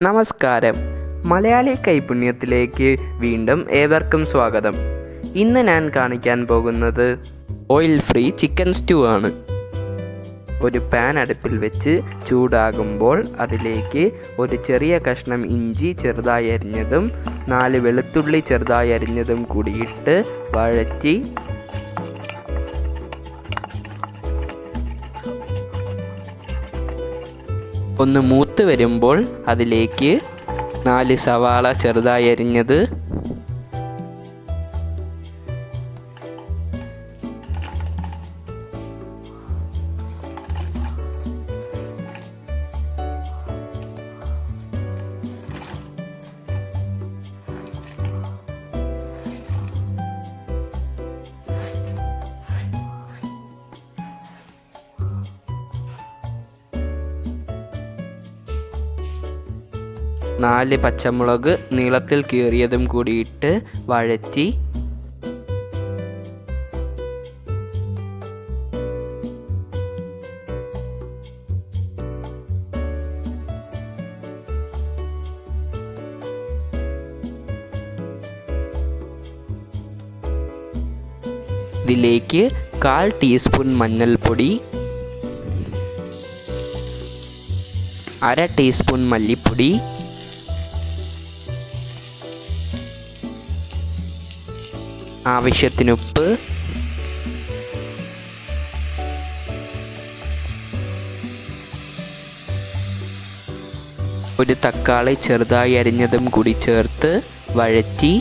നമസ്കാരം. മലയാളി കൈപുണ്യത്തിലേക്ക് വീണ്ടും ഏവർക്കും സ്വാഗതം. ഇന്ന് ഞാൻ കാണിക്കാൻ പോകുന്നത് ഓയിൽ ഫ്രീ ചിക്കൻ സ്റ്റൂ ആണ്. ഒരു പാൻ അടുപ്പിൽ വെച്ച് ചൂടാകുമ്പോൾ അതിലേക്ക് ഒരു ചെറിയ കഷ്ണം ഇഞ്ചി ചെറുതായി അരിഞ്ഞതും 4 വെളുത്തുള്ളി ചെറുതായി അരിഞ്ഞതും കൂടിയിട്ട് വഴറ്റി ഒന്ന് മൂത്ത് വരുമ്പോൾ അതിലേക്ക് 4 സവാള ചെറുതായി അരിഞ്ഞത്, നാല് പച്ചമുളക് നീളത്തിൽ കീറിയതും കൂടിയിട്ട് വഴറ്റി ഇതിലേക്ക് 1/4 ടീസ്പൂൺ മഞ്ഞൾപ്പൊടി, 1/2 ടീസ്പൂൺ മല്ലിപ്പൊടി, ആവശ്യത്തിനുപ്പ്, ഒരു തക്കാളി ചെറുതായി അരിഞ്ഞതും കൂടി ചേർത്ത് വഴറ്റി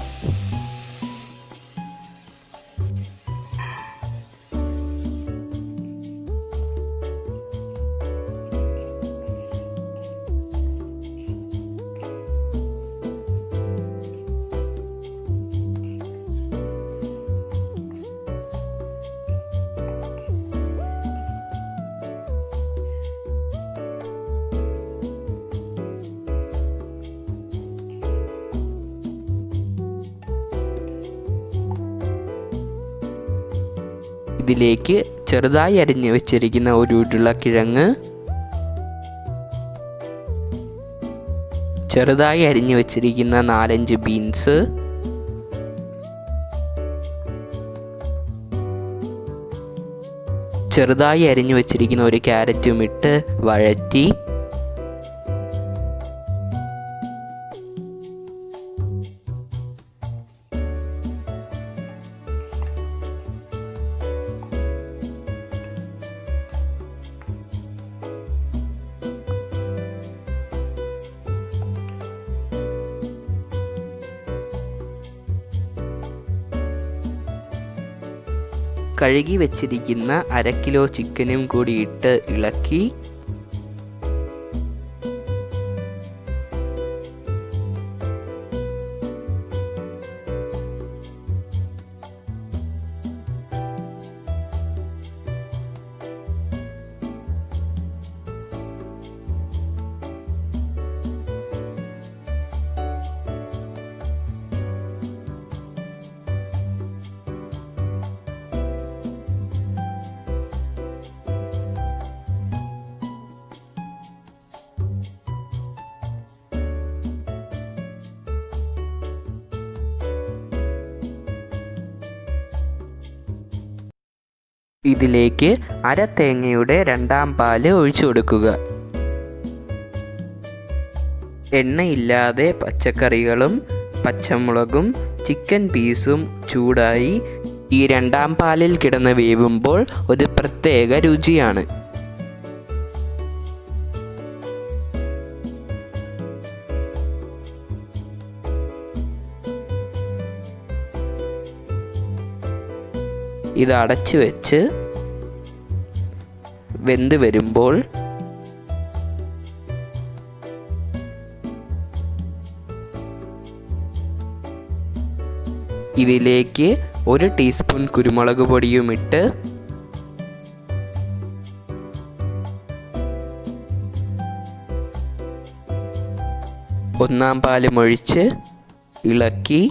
ഇതിലേക്ക് ചെറുതായി അരിഞ്ഞു വെച്ചിരിക്കുന്ന ഒരു ഉരുളക്കിഴങ്ങ്, ചെറുതായി അരിഞ്ഞു വെച്ചിരിക്കുന്ന 4-5 ബീൻസ്, ചെറുതായി അരിഞ്ഞു വെച്ചിരിക്കുന്ന ഒരു ക്യാരറ്റും ഇട്ട് വഴറ്റി കഴുകി വെച്ചിരിക്കുന്ന 1/2 കിലോ ചിക്കനും കൂടി ഇട്ട് ഇളക്കി ഇതിലേക്ക് 1/2 തേങ്ങയുടെ 2ാം പാല് ഒഴിച്ചു കൊടുക്കുക. എണ്ണയില്ലാതെ പച്ചക്കറികളും പച്ചമുളകും ചിക്കൻ പീസും ചൂടായി ഈ 2ാം പാലിൽ കിടന്ന് വേവുമ്പോൾ ഒരു പ്രത്യേക രുചിയാണ്. ഇത് അടച്ചു വെച്ച് വെന്ത് വരുമ്പോൾ ഇതിലേക്ക് 1 ടീസ്പൂൺ കുരുമുളക് പൊടിയും ഇട്ട് ഒന്നാം പാലും ഒഴിച്ച് ഇളക്കി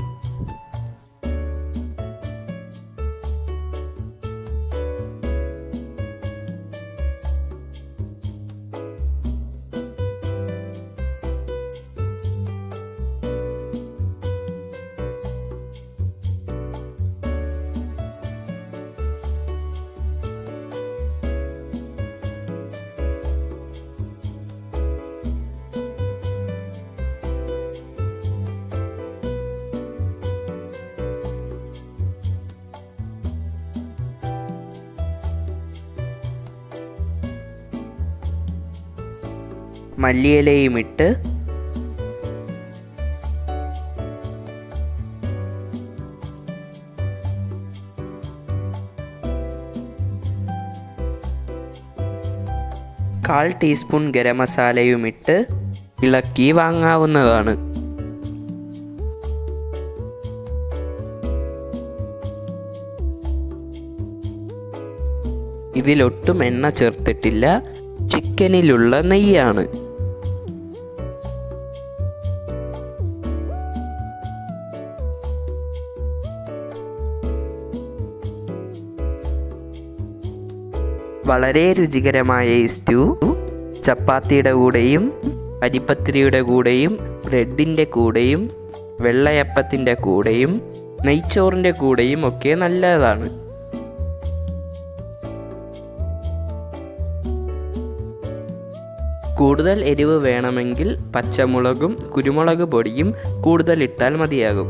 മല്ലിയിലയും ഇട്ട് കാൽ ടീസ്പൂൺ ഗരം മസാലയും ഇട്ട് ഇളക്കി വാങ്ങാവുന്നതാണ്. ഇതിലൊട്ടും എണ്ണ ചേർത്തിട്ടില്ല, ചിക്കനിലുള്ള നെയ്യാണ്. വളരെ രുചികരമായ ഈ സ്റ്റൂ ചപ്പാത്തിയുടെ കൂടെയും അരിപ്പത്തിരിയുടെ കൂടെയും ബ്രെഡിൻ്റെ കൂടെയും വെള്ളയപ്പത്തിൻ്റെ കൂടെയും നെയ്ച്ചോറിൻ്റെ കൂടെയും ഒക്കെ നല്ലതാണ്. കൂടുതൽ എരിവ് വേണമെങ്കിൽ പച്ചമുളകും കുരുമുളക് പൊടിയും കൂടുതൽ ഇട്ടാൽ മതിയാകും.